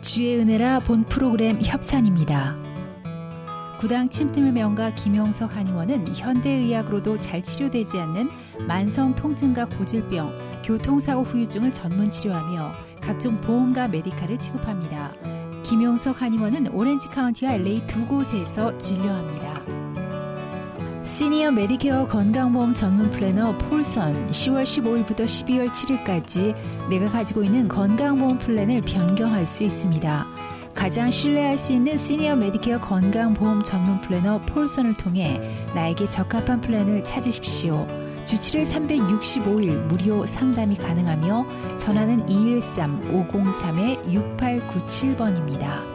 주의 은혜라 본 프로그램 협찬입니다. 구당 침팀의 명가 김용석 한의원은 현대의학으로도 잘 치료되지 않는 만성 통증과 고질병, 교통사고 후유증을 전문 치료하며 각종 보험과 메디칼을 취급합니다. 김용석 한의원은 오렌지 카운티와 LA 두 곳에서 진료합니다. 시니어 메디케어 건강보험 전문 플래너 폴선 10월 15일부터 12월 7일까지 내가 가지고 있는 건강보험 플랜을 변경할 수 있습니다. 가장 신뢰할 수 있는 시니어 메디케어 건강보험 전문 플래너 폴선을 통해 나에게 적합한 플랜을 찾으십시오. 주 7일 365일 무료 상담이 가능하며 전화는 213-503-6897번입니다.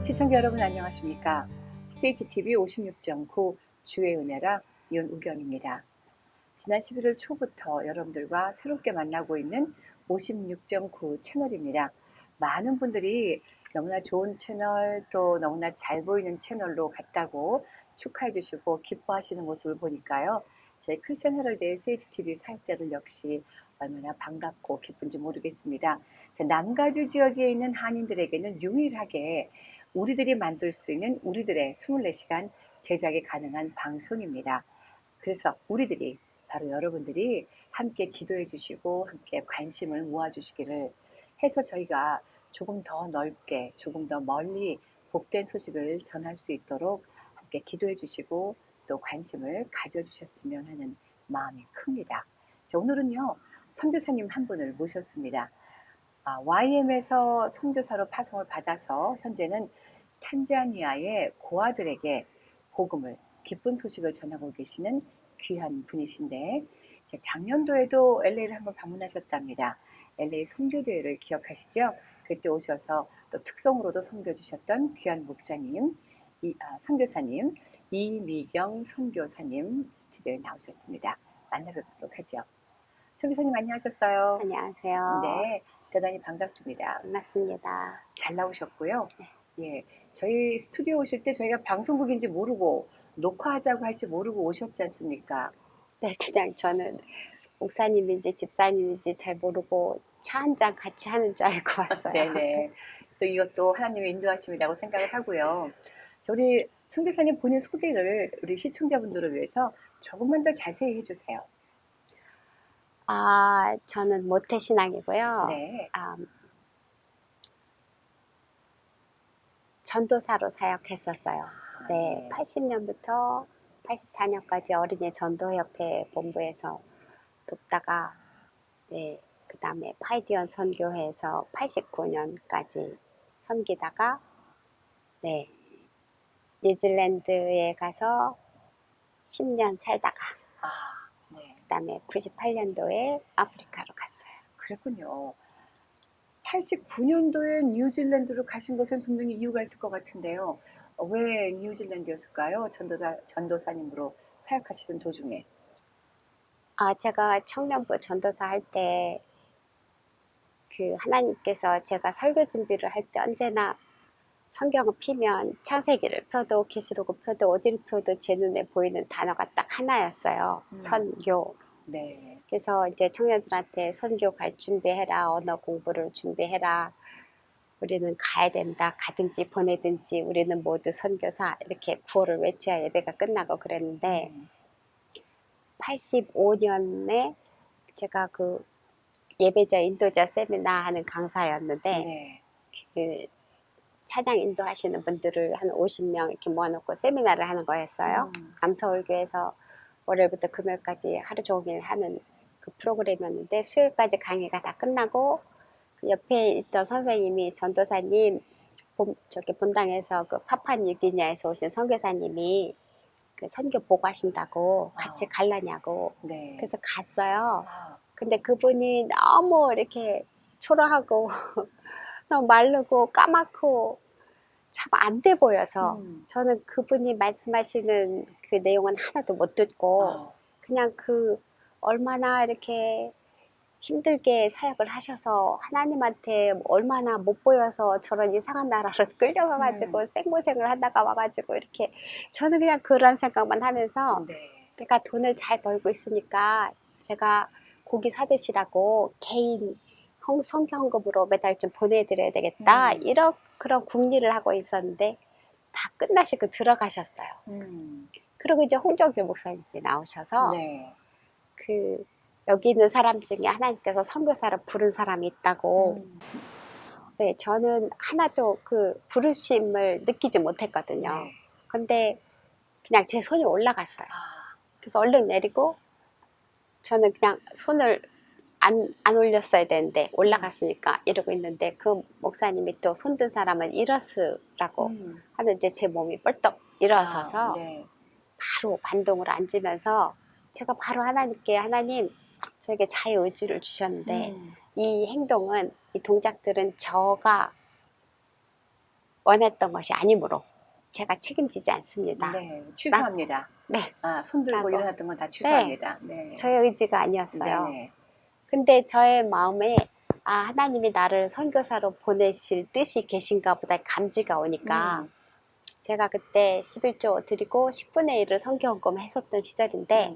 시청자 여러분 안녕하십니까? CHTV 56.9 주의 은혜라 윤우경입니다. 지난 11월 초부터 여러분들과 새롭게 만나고 있는 56.9 채널입니다. 많은 분들이 너무나 좋은 채널 또 너무나 잘 보이는 채널로 갔다고 축하해 주시고 기뻐하시는 모습을 보니까요. 저희 크리스천 헤럴드의 CHTV 사역자들 역시 얼마나 반갑고 기쁜지 모르겠습니다. 남가주 지역에 있는 한인들에게는 유일하게 우리들이 만들 수 있는 우리들의 24시간 제작이 가능한 방송입니다. 그래서 우리들이 바로 여러분들이 함께 기도해 주시고 함께 관심을 모아 주시기를 해서 저희가 조금 더 넓게 조금 더 멀리 복된 소식을 전할 수 있도록 함께 기도해 주시고 또 관심을 가져주셨으면 하는 마음이 큽니다. 자, 오늘은요 선교사님 한 분을 모셨습니다. YM에서 선교사로 파송을 받아서 현재는 탄자니아의 고아들에게 복음을 기쁜 소식을 전하고 계시는 귀한 분이신데 작년도에도 LA를 한번 방문하셨답니다. LA 선교대회를 기억하시죠? 그때 오셔서 또 특성으로도 선교주셨던 귀한 목사님, 선교사님 이미경 선교사님 스튜디오에 나오셨습니다. 만나뵙도록 하죠. 선교사님 안녕하셨어요? 안녕하세요. 네, 대단히 반갑습니다. 반갑습니다. 잘 나오셨고요. 네. 예, 저희 스튜디오 오실 때 저희가 방송국인지 모르고 녹화하자고 할지 모르고 오셨지 않습니까? 네, 그냥 저는 목사님인지 집사님인지 잘 모르고 차 한 잔 같이 하는 줄 알고 왔어요. 네네. 또 이것도 하나님의 인도하심이라고 생각을 하고요. 우리 선교사님 본인 소개를 우리 시청자분들을 위해서 조금만 더 자세히 해주세요. 저는 모태신앙이고요. 네. 전도사로 사역했었어요. 네, 네. 80년부터 84년까지 어린이 전도협회 본부에서 돕다가, 네, 그 다음에 파이디언 선교회에서 89년까지 섬기다가, 네, 뉴질랜드에 가서 10년 살다가, 네. 그 다음에 98년도에 아프리카로 갔어요. 그랬군요. 89년도에 뉴질랜드로 가신 것은 분명히 이유가 있을 것 같은데요. 왜 뉴질랜드였을까요? 전도사님으로 사역하시던 도중에. 제가 청년부 전도사 할 때, 하나님께서 제가 설교 준비를 할 때 언제나 성경을 피면 창세기를 펴도 계시록을 펴도 어디를 펴도 제 눈에 보이는 단어가 딱 하나였어요. 선교. 네. 그래서 이제 청년들한테 선교 갈 준비해라, 언어 공부를 준비해라. 우리는 가야 된다. 가든지 보내든지 우리는 모두 선교사. 이렇게 구호를 외쳐야 예배가 끝나고 그랬는데 85년에 제가 예배자 인도자 세미나 하는 강사였는데 네. 찬양 인도하시는 분들을 한 50명 이렇게 모아놓고 세미나를 하는 거였어요. 남서울교에서 월요일부터 금요일까지 하루 종일 하는 그 프로그램이었는데 수요일까지 강의가 다 끝나고 그 옆에 있던 선생님이 전도사님 저기 본당에서 파푸아뉴기니아에서 오신 선교사님이 그 선교 보고 하신다고 같이 갈라냐고. 네. 그래서 갔어요. 근데 그분이 너무 이렇게 초라하고 너무 마르고 까맣고 참 안 돼 보여서 저는 그분이 말씀하시는 그 내용은 하나도 못 듣고 그냥 그 얼마나 이렇게 힘들게 사역을 하셔서 하나님한테 얼마나 못 보여서 저런 이상한 나라로 끌려가가지고 생고생을 하다가 와가지고 이렇게 저는 그냥 그런 생각만 하면서 내가 돈을 잘 벌고 있으니까 제가 고기 사드시라고 개인 성경금으로 매달 좀 보내드려야 되겠다 이런 그런 궁리를 하고 있었는데 다 끝나시고 들어가셨어요. 그리고 이제 홍정길 목사님이 나오셔서 그 여기 있는 사람 중에 하나님께서 선교사를 부른 사람이 있다고. 네, 저는 하나도 그 부르심을 느끼지 못했거든요. 근데 그냥 제 손이 올라갔어요. 그래서 얼른 내리고 저는 그냥 손을 안 올렸어야 되는데 올라갔으니까 이러고 있는데 그 목사님이 또 손든 사람은 일어서라고 하는데 제 몸이 뻘떡 일어서서 바로 반동으로 앉으면서 제가 바로 하나님께 하나님 저에게 자유의지를 주셨는데 이 행동은 이 동작들은 저가 원했던 것이 아니므로 제가 책임지지 않습니다. 네, 취소합니다. 네. 손 들고 라고. 일어났던 건 다 취소합니다. 저의 의지가 아니었어요. 네네. 근데 저의 마음에 하나님이 나를 선교사로 보내실 뜻이 계신가 보다 감지가 오니까 제가 그때 11조 드리고 10분의 1을 성경금 했었던 시절인데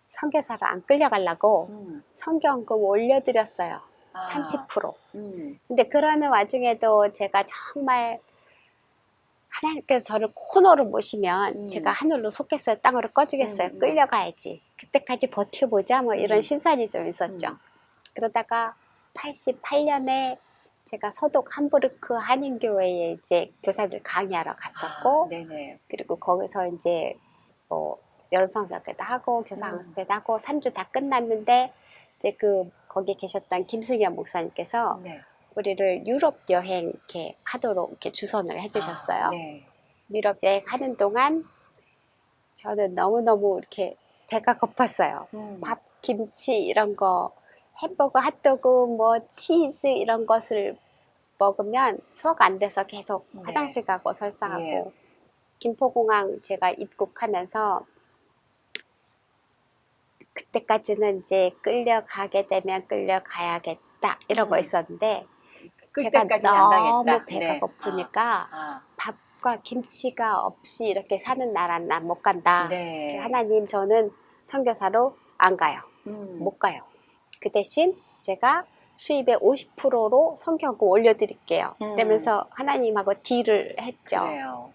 선교사로 안 끌려가려고 성경금 올려드렸어요. 30%. 근데 그러는 와중에도 제가 정말 하나님께서 저를 코너로 모시면 제가 하늘로 솟겠어요? 땅으로 꺼지겠어요? 끌려가야지. 그때까지 버텨보자. 뭐 이런 심산이 좀 있었죠. 그러다가 88년에 제가 서독 함부르크 한인교회에 이제 교사들 강의하러 갔었고, 그리고 거기서 이제 뭐 여름성경회도 하고 교사 강습회도 하고 3주 다 끝났는데 이제 거기 계셨던 김승현 목사님께서 우리를 유럽 여행 이렇게 하도록 이렇게 주선을 해주셨어요. 유럽 여행 하는 동안 저는 너무너무 이렇게 배가 고팠어요. 밥, 김치 이런 거, 햄버거, 핫도그, 뭐 치즈 이런 것을 먹으면 소화가 안 돼서 계속 화장실 가고 설사하고 김포공항 제가 입국하면서 그때까지는 이제 끌려가게 되면 끌려가야겠다 이러고 있었는데 제가 너무 배가 고프니까 밥과 김치가 없이 이렇게 사는 나라는 난 못 간다. 하나님 저는 선교사로 안 가요. 못 가요. 그 대신 제가 수입의 50%로 성경금 올려드릴게요. 그러면서 하나님하고 딜을 했죠.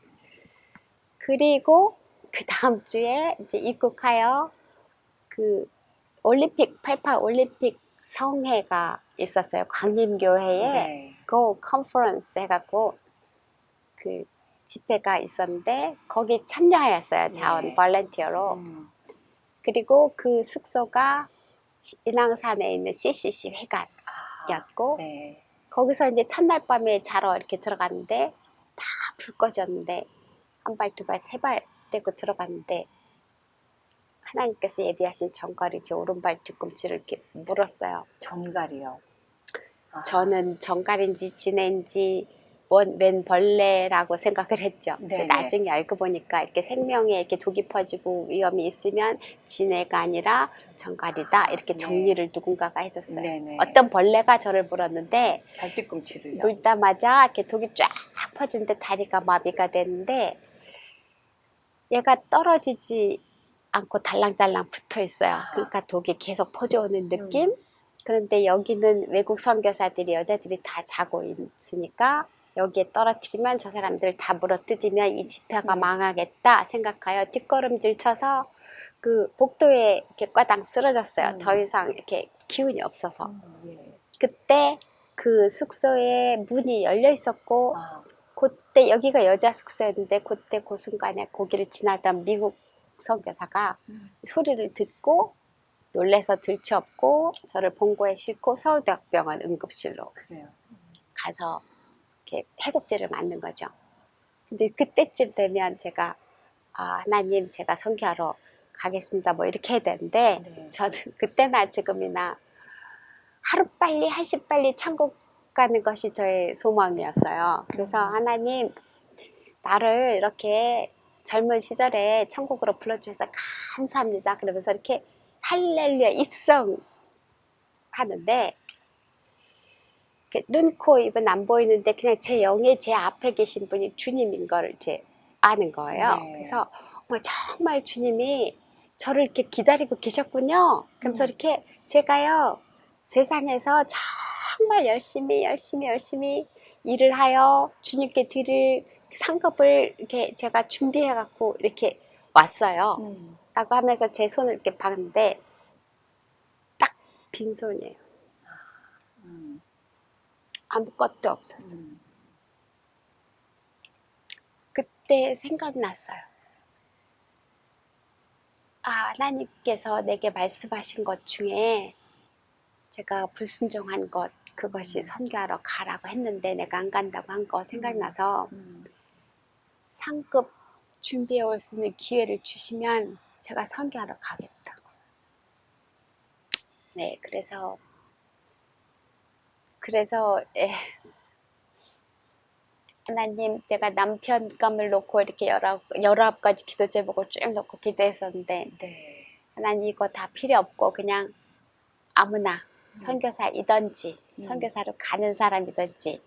그리고 그 다음 주에 이제 입국하여 그 올림픽 88 올림픽 성회가 있었어요. 광림교회에 그 컨퍼런스 해갖고 그 집회가 있었는데 거기 참여하였어요. 자원 볼런티어로. 그리고 그 숙소가 인왕산에 있는 CCC 회관이었고 거기서 이제 첫날 밤에 자러 이렇게 들어갔는데 다 불 꺼졌는데 한 발, 두 발, 세 발 떼고 들어갔는데 하나님께서 예비하신 정갈이 제 오른발 뒤꿈치를 이렇게 물었어요. 정갈이요? 저는 정갈인지 지네인지 웬 벌레라고 생각을 했죠. 근데 나중에 알고 보니까 이렇게 생명에 이렇게 독이 퍼지고 위험이 있으면 지네가 아니라 정갈이다. 이렇게 정리를 누군가가 해줬어요. 어떤 벌레가 저를 물었는데 발뒤꿈치를요? 물다마자 이렇게 독이 쫙 퍼지는데 다리가 마비가 됐는데 얘가 떨어지지 않고 달랑달랑 붙어 있어요. 그러니까 독이 계속 퍼져오는 느낌? 그런데 여기는 외국 선교사들이 여자들이 다 자고 있으니까 여기에 떨어뜨리면 저 사람들 다 물어뜯으면 이 집회가 망하겠다 생각하여 뒷걸음질 쳐서 그 복도에 이렇게 꽈당 쓰러졌어요. 더 이상 이렇게 기운이 없어서. 그때 그 숙소에 문이 열려 있었고 그때 여기가 여자 숙소였는데 그때 그 순간에 거기를 지나던 미국 선교사가 소리를 듣고 놀래서 들쳐업고 저를 본고에 싣고 서울대학병원 응급실로 가서 이렇게 해독제를 맞는 거죠. 근데 그때쯤 되면 제가 하나님 제가 선교하러 가겠습니다 뭐 이렇게 해야 되는데 저는 그때나 지금이나 하루빨리 한시빨리 천국 가는 것이 저의 소망이었어요. 그래서 하나님 나를 이렇게 젊은 시절에 천국으로 불러주셔서 감사합니다. 그러면서 이렇게 할렐루야 입성하는데 눈, 코, 입은 안 보이는데 그냥 제 영에 제 앞에 계신 분이 주님인 걸 이제 아는 거예요. 네. 그래서 정말 주님이 저를 이렇게 기다리고 계셨군요. 그러면서 이렇게 제가요 세상에서 정말 열심히 일을 하여 주님께 드릴 상급을 이렇게 제가 준비해 갖고 이렇게 왔어요. 라고 하면서 제 손을 이렇게 봤는데 딱 빈손이에요. 아무것도 없었어요. 그때 생각났어요. 하나님께서 내게 말씀하신 것 중에 제가 불순종한 것, 그것이 선교하러 가라고 했는데 내가 안 간다고 한 거 생각나서 상급 준비해 올 수 있는 기회를 주시면 제가 선교하러 가겠다고. 네, 그래서 하나님, 내가 남편감을 놓고 이렇게 19가지 기도 제목을 쭉 놓고 기도했었는데 네. 하나님 이거 다 필요 없고 그냥 아무나 선교사이든지 선교사로 가는 사람이든지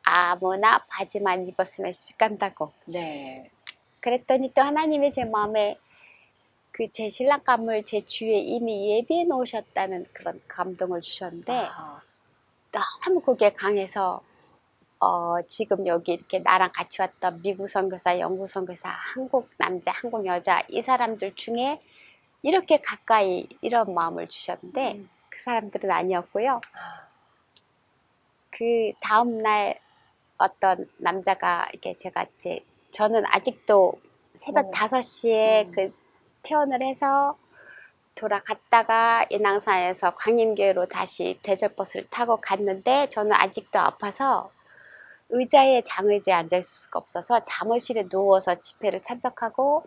아무나 바지만 입었으면 간다고. 네. 그랬더니 또 하나님이 제 마음에 그 제 신랑감을 제 주위에 이미 예비해 놓으셨다는 그런 감동을 주셨는데 너무 그게 강해서 지금 여기 이렇게 나랑 같이 왔던 미국 선교사, 영국 선교사, 한국 남자, 한국 여자 이 사람들 중에 이렇게 가까이 이런 마음을 주셨는데 그 사람들은 아니었고요. 그 다음 날 어떤 남자가 이렇게 제가 이제 저는 아직도 새벽 5시에 그 퇴원을 해서 돌아갔다가 인왕산에서 광림교회로 다시 대절버스를 타고 갔는데 저는 아직도 아파서 의자에 장의자에 앉아 있을 수가 없어서 잠옷실에 누워서 집회를 참석하고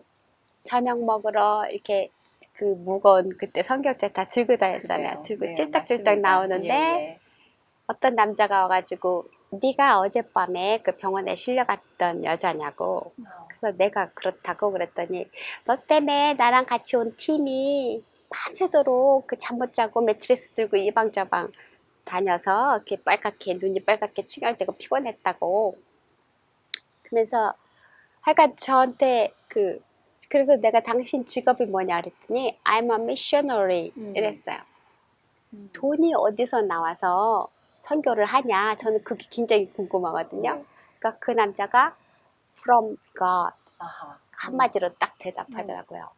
저녁 먹으러 이렇게 그 무거운 그때 성경책 다 들고 다녔잖아요. 들고 네, 찔딱찔딱 맞습니다. 나오는데 예. 어떤 남자가 와가지고 네가 어젯밤에 그 병원에 실려갔던 여자냐고. 그래서 내가 그렇다고 그랬더니 너 때문에 나랑 같이 온 팀이 밤새도록 그 잠 못 자고 매트리스 들고 이방저방 다녀서 이렇게 빨갛게 눈이 빨갛게 충혈되고 피곤했다고. 그러면서 하여간 저한테 그래서 내가 당신 직업이 뭐냐 그랬더니 I'm a missionary 이랬어요. 돈이 어디서 나와서 선교를 하냐. 저는 그게 굉장히 궁금하거든요. 그러니까 그 남자가 from God 한마디로 딱 대답하더라고요.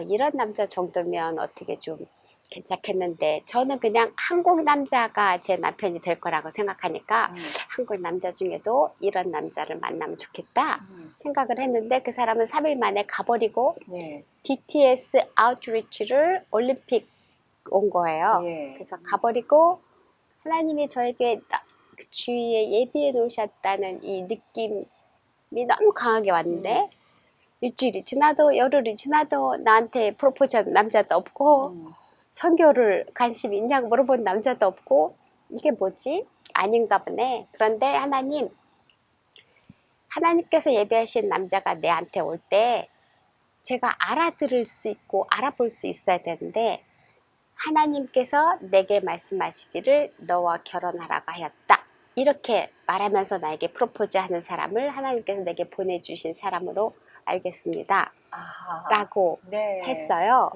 이런 남자 정도면 어떻게 좀 괜찮겠는데 저는 그냥 한국 남자가 제 남편이 될 거라고 생각하니까 한국 남자 중에도 이런 남자를 만나면 좋겠다 생각을 했는데 그 사람은 3일 만에 가버리고 DTS 아웃리치를 올림픽 온 거예요. 그래서 가버리고 하나님이 저에게 그 주위에 예비해 놓으셨다는 이 느낌이 너무 강하게 왔는데 일주일이 지나도 열흘이 지나도 나한테 프로포즈한 남자도 없고 선교를 관심 있냐고 물어본 남자도 없고 이게 뭐지? 아닌가 보네. 그런데 하나님께서 예배하신 남자가 내한테 올 때 제가 알아들을 수 있고 알아볼 수 있어야 되는데 하나님께서 내게 말씀하시기를 너와 결혼하라고 하였다. 이렇게 말하면서 나에게 프로포즈하는 사람을 하나님께서 내게 보내주신 사람으로 알겠습니다. 라고 했어요.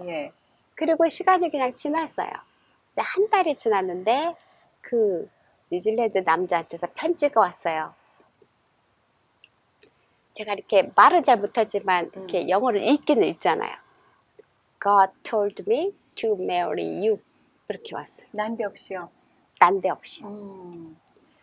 그리고 시간이 그냥 지났어요. 근데 한 달이 지났는데 그 뉴질랜드 남자한테서 편지가 왔어요. 제가 이렇게 말은 잘 못하지만 이렇게 영어를 읽기는 읽잖아요. God told me to marry you. 이렇게 왔어요. 난데없이요. 난데없이.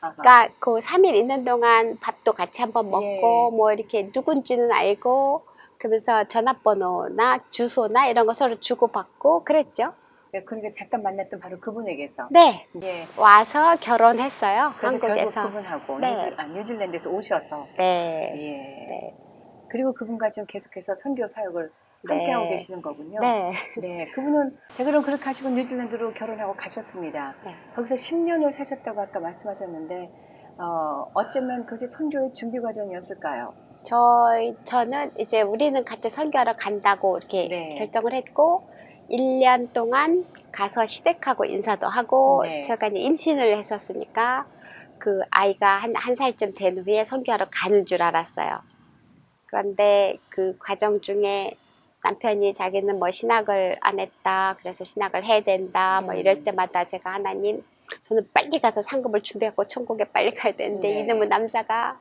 그러니까 그 3일 있는 동안 밥도 같이 한번 먹고 뭐 이렇게 누군지는 알고 그러면서 전화번호나 주소나 이런 거 서로 주고받고 그랬죠. 그러니까 잠깐 만났던 바로 그분에게서. 네. 와서 결혼했어요. 한국에서. 결국 그분하고 뉴질랜드에서 오셔서. 네. 그리고 그분과 좀 계속해서 선교 사역을 함께하고 네. 계시는 거군요. 네. 네, 그분은 제가 그럼 그렇게 하시고 뉴질랜드로 결혼하고 가셨습니다. 네. 거기서 10년을 사셨다고 아까 말씀하셨는데 어쩌면 그것이 선교의 준비 과정이었을까요? 저는 이제 우리는 같이 선교하러 간다고 이렇게 네. 결정을 했고 1년 동안 가서 시댁하고 인사도 하고 네. 제가 이제 임신을 했었으니까 그 아이가 한 살쯤 된 후에 선교하러 가는 줄 알았어요. 그런데 그 과정 중에 남편이 자기는 뭐 신학을 안 했다, 그래서 신학을 해야 된다, 뭐 이럴 때마다 제가 하나님, 저는 빨리 가서 상급을 준비하고 천국에 빨리 가야 되는데 네. 이놈의 남자가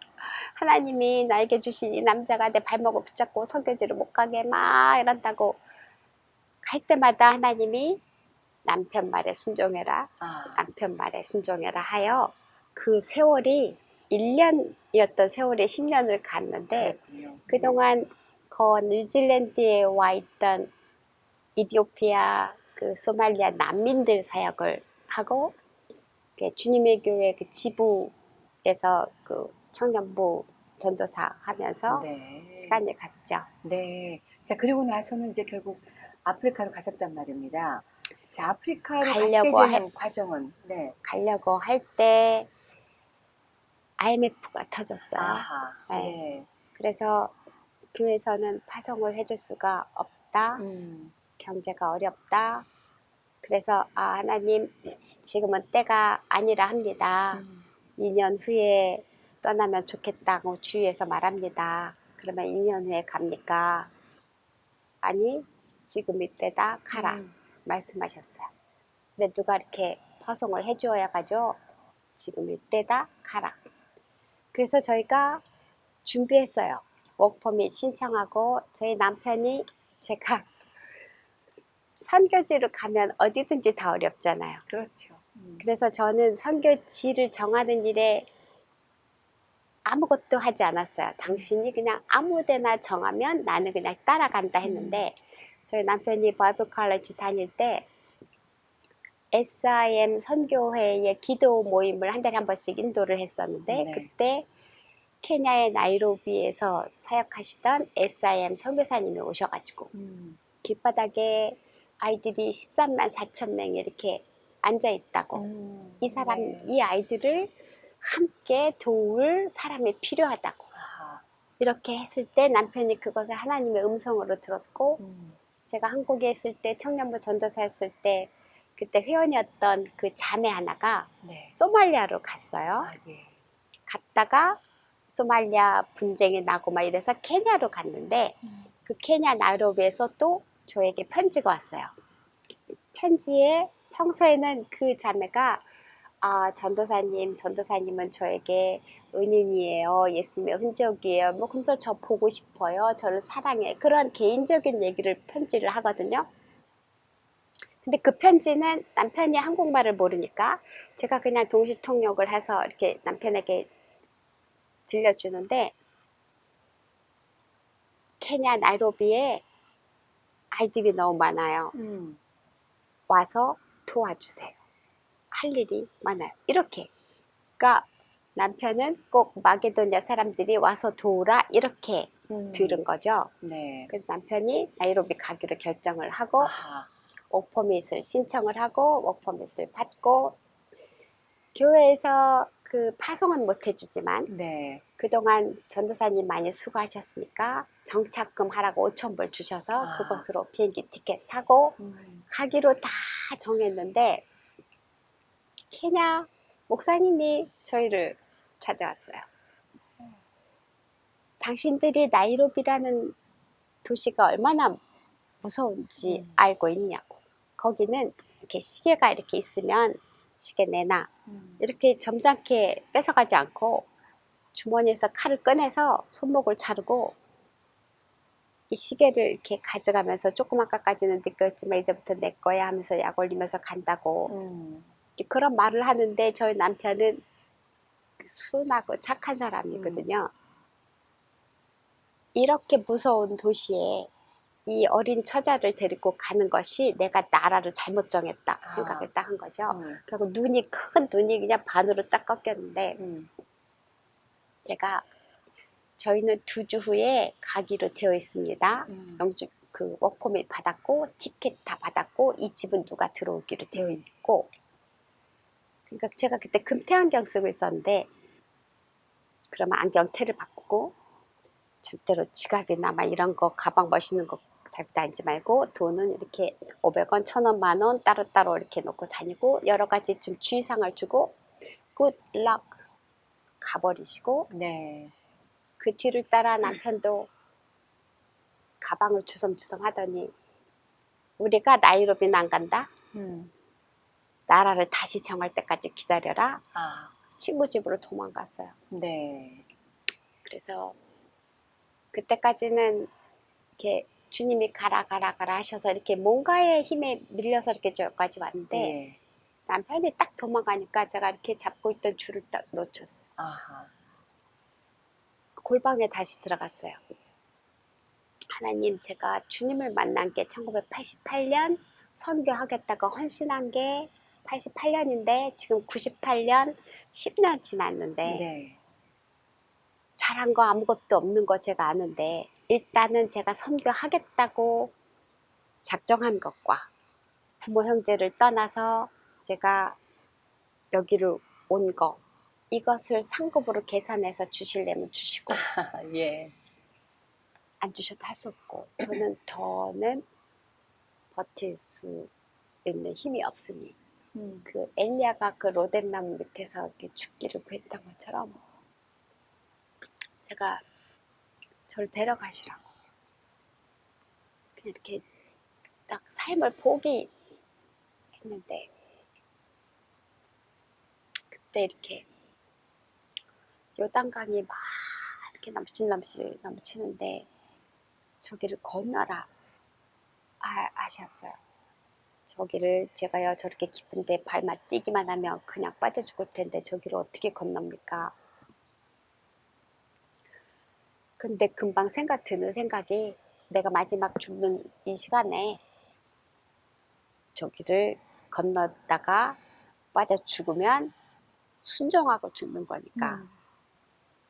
하나님이 나에게 주신 이 남자가 내 발목을 붙잡고 선교지를 못 가게 막 이런다고 갈 때마다 하나님이 남편 말에 순종해라, 남편 말에 순종해라 하여 그 세월이 1년이었던 세월이 10년을 갔는데 그렇군요. 그동안 뉴질랜드에 와 있던 이디오피아, 그 소말리아 난민들 사역을 하고 주님의 교회 그 지부에서 그 청년부 전도사 하면서 네. 시간이 갔죠. 네. 자, 그리고 나서는 이제 결국 아프리카로 가셨단 말입니다. 자, 아프리카로 가려고 가시게 되는 과정은 네. 가려고 할 때 IMF가 터졌어요. 아하. 네. 네. 그래서 교회에서는 파송을 해줄 수가 없다. 경제가 어렵다. 그래서 하나님 지금은 때가 아니라 합니다. 2년 후에 떠나면 좋겠다고 주위에서 말합니다. 그러면 2년 후에 갑니까? 아니 지금 이때다 가라 말씀하셨어요. 근데 누가 이렇게 파송을 해주어야 가죠. 지금 이때다 가라. 그래서 저희가 준비했어요. 워크퍼밋 신청하고 저희 남편이 제가 선교지로 가면 어디든지 다 어렵잖아요. 그렇죠. 그래서 저는 선교지를 정하는 일에 아무것도 하지 않았어요. 당신이 그냥 아무데나 정하면 나는 그냥 따라간다 했는데 저희 남편이 바이블 컬리지 다닐 때 SIM 선교회의 기도 모임을 한 달에 한 번씩 인도를 했었는데 네. 그때 케냐의 나이로비에서 사역하시던 SIM 선교사님이 오셔가지고 길바닥에 아이들이 13만 4천 명이 이렇게 앉아 있다고 이 아이들을 함께 도울 사람이 필요하다고 이렇게 했을 때 남편이 그것을 하나님의 음성으로 들었고 제가 한국에 있을 때 청년부 전도사였을 때 그때 회원이었던 그 자매 하나가 소말리아로 갔어요. 갔다가 소말리아 분쟁이 나고 막 이래서 케냐로 갔는데 그 케냐 나이로비에서 또 저에게 편지가 왔어요. 편지에 평소에는 그 자매가 전도사님은 저에게 은인이에요. 예수님의 흔적이에요. 뭐 그래서 저 보고 싶어요. 저를 사랑해. 그런 개인적인 얘기를 편지를 하거든요. 근데 그 편지는 남편이 한국말을 모르니까 제가 그냥 동시 통역을 해서 이렇게 남편에게 들려주는데 케냐 나이로비에 아이들이 너무 많아요. 와서 도와주세요. 할 일이 많아요. 이렇게. 그러니까 남편은 꼭 마게도냐 사람들이 와서 도우라 이렇게 들은 거죠. 네. 그래서 남편이 나이로비 가기로 결정을 하고 워크퍼밋을 신청을 하고 워크퍼밋을 받고 교회에서 그 파송은 못 해주지만 그동안 전도사님 많이 수고하셨으니까 정착금 하라고 5,000불 주셔서 그것으로 비행기 티켓 사고 가기로 다 정했는데 케냐 목사님이 저희를 찾아왔어요. 당신들이 나이로비라는 도시가 얼마나 무서운지 알고 있냐고. 거기는 이렇게 시계가 이렇게 있으면 시계 내놔. 이렇게 점잖게 뺏어가지 않고 주머니에서 칼을 꺼내서 손목을 자르고 이 시계를 이렇게 가져가면서 조금 아까까지는 네 거였지만 이제부터 내 거야 하면서 약 올리면서 간다고 그런 말을 하는데 저희 남편은 순하고 착한 사람이거든요. 이렇게 무서운 도시에 이 어린 처자를 데리고 가는 것이 내가 나라를 잘못 정했다 생각을 딱 한 거죠. 그리고 큰 눈이 그냥 반으로 딱 꺾였는데 저희는 2주 후에 가기로 되어 있습니다. 그 워크퍼밋 받았고 티켓 다 받았고 이 집은 누가 들어오기로 되어 있고 그러니까 제가 그때 금태안경 쓰고 있었는데 그러면 안경테를 바꾸고 절대로 지갑이나 막 이런 거 가방 멋있는 거 달고 다니지 말고 돈은 이렇게 500원, 1000원, 만원 따로따로 이렇게 놓고 다니고 여러 가지 좀 주의사항을 주고 굿락 가버리시고 네. 그 뒤를 따라 남편도 가방을 주섬주섬 하더니 우리가 나이로비는 안 간다. 나라를 다시 정할 때까지 기다려라. 아, 친구 집으로 도망갔어요. 네. 그래서 그때까지는 이렇게 주님이 가라 하셔서 이렇게 뭔가의 힘에 밀려서 이렇게 저기까지 왔는데 예. 남편이 딱 도망가니까 제가 이렇게 잡고 있던 줄을 딱 놓쳤어요. 아하. 골방에 다시 들어갔어요. 하나님, 제가 주님을 만난 게 1988년 선교하겠다고 헌신한 게 88년인데 지금 98년 10년 지났는데 네. 잘한 거 아무것도 없는 거 제가 아는데 일단은 제가 선교하겠다고 작정한 것과 부모 형제를 떠나서 제가 여기를 온 거 이것을 상급으로 계산해서 주시려면 주시고 예. 안 주셔도 할 수 없고 저는 더는 버틸 수 있는 힘이 없으니 그 엘리야가 그 로뎀나무 밑에서 이렇게 죽기를 구했던 것처럼 제가 저를 데려가시라고 그냥 이렇게 딱 삶을 포기했는데 그때 이렇게 요단강이 막 이렇게 넘치는데 저기를 건너라 하셨어요. 저기를 제가요 저렇게 깊은데 발만 띄기만 하면 그냥 빠져 죽을 텐데 저기를 어떻게 건넙니까? 근데 금방 드는 생각이 내가 마지막 죽는 이 시간에 저기를 건너다가 빠져 죽으면 순종하고 죽는 거니까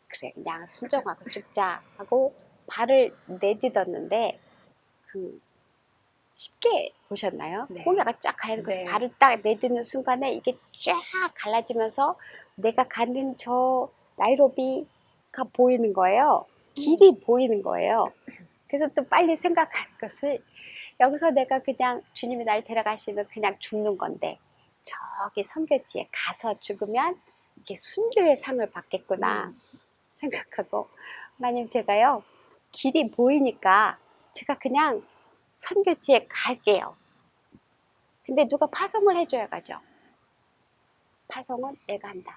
그래 그냥 순종하고 죽자 하고 발을 내딛었는데 그 쉽게 보셨나요? 네. 홍해가 쫙 가는 거 네. 발을 딱 내딛는 순간에 이게 쫙 갈라지면서 내가 가는 저 나이로비가 보이는 거예요. 길이 보이는 거예요. 그래서 또 빨리 생각한 것을 여기서 내가 그냥 주님이 날 데려가시면 그냥 죽는 건데 저기 선교지에 가서 죽으면 이게 순교의 상을 받겠구나 생각하고 하나님 제가요 길이 보이니까 제가 그냥 선교지에 갈게요. 근데 누가 파송을 해줘야 가죠. 파송은 내가 한다.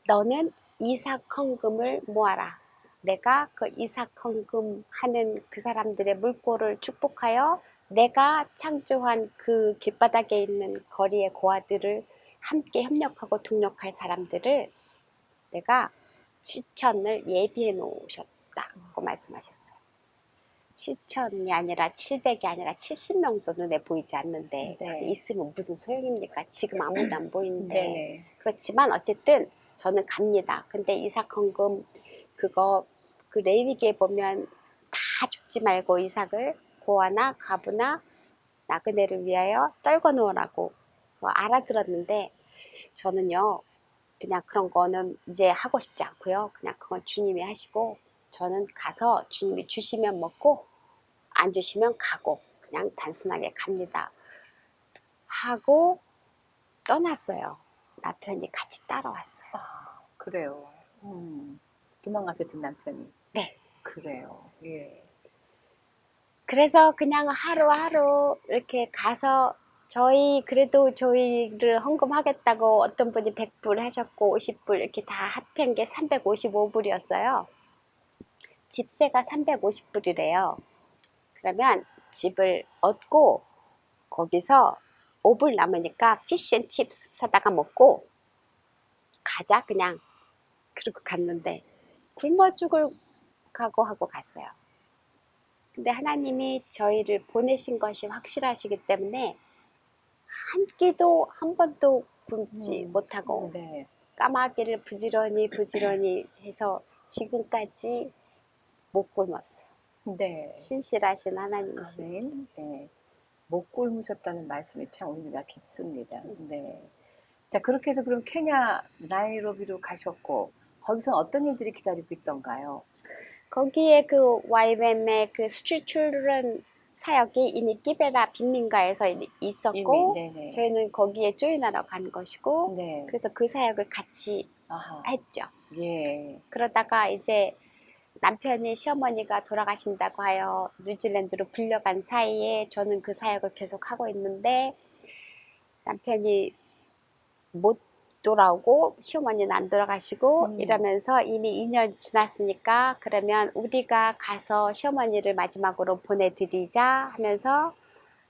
너는 이삭 헌금을 모아라. 내가 그 이삭 헌금 하는 그 사람들의 물꼬를 축복하여 내가 창조한 그 길바닥에 있는 거리의 고아들을 함께 협력하고 동력할 사람들을 내가 7천을 예비해 놓으셨다고 말씀하셨어요. 7천이 아니라 700이 아니라 70명도 눈에 보이지 않는데 네. 있으면 무슨 소용입니까? 지금 아무도 안 보이는데 네. 그렇지만 어쨌든 저는 갑니다. 근데 이삭 헌금 그거 그 레위기에 보면 다 죽지 말고 이삭을 고아나 가부나 나그네를 위하여 떨궈 놓으라고 알아들었는데 저는요 그냥 그런 거는 이제 하고 싶지 않고요. 그냥 그건 주님이 하시고 저는 가서 주님이 주시면 먹고 안 주시면 가고 그냥 단순하게 갑니다. 하고 떠났어요. 남편이 같이 따라왔어요. 아, 그래요. 도망가셨던 남편이. 네. 그래요. 예. 그래서 그냥 하루하루 이렇게 가서 그래도 저희를 헌금하겠다고 어떤 분이 100불 하셨고 50불 이렇게 다 합한 게 355불이었어요. 집세가 350불이래요. 그러면 집을 얻고 거기서 5불 남으니까 피쉬앤칩스 사다가 먹고 가자 그냥 그러고 갔는데 굶어 죽을 각오하고 갔어요. 근데 하나님이 저희를 보내신 것이 확실하시기 때문에 한 끼도 한 번도 굶지 못하고 네. 까마귀를 부지런히 해서 지금까지 못 굶었어요. 네. 신실하신 하나님이십니다. 아멘. 네. 못 굶으셨다는 말씀이 참 의미가 깊습니다. 네. 자, 그렇게 해서 그럼 케냐 나이로비로 가셨고 거기서 어떤 일들이 기다리고 있던가요? 거기에 그 YWAM의 그 스트리트 칠드런 사역이 이미 끼베라 빈민가에서 있었고 네네. 저희는 거기에 조인하러 간 것이고 네. 그래서 그 사역을 같이 아하. 했죠. 예. 그러다가 이제 남편이 시어머니가 돌아가신다고 하여 뉴질랜드로 불려간 사이에 저는 그 사역을 계속 하고 있는데 남편이 못 돌아오고 시어머니는 안 돌아가시고 이러면서 이미 2년 지났으니까 그러면 우리가 가서 시어머니를 마지막으로 보내드리자 하면서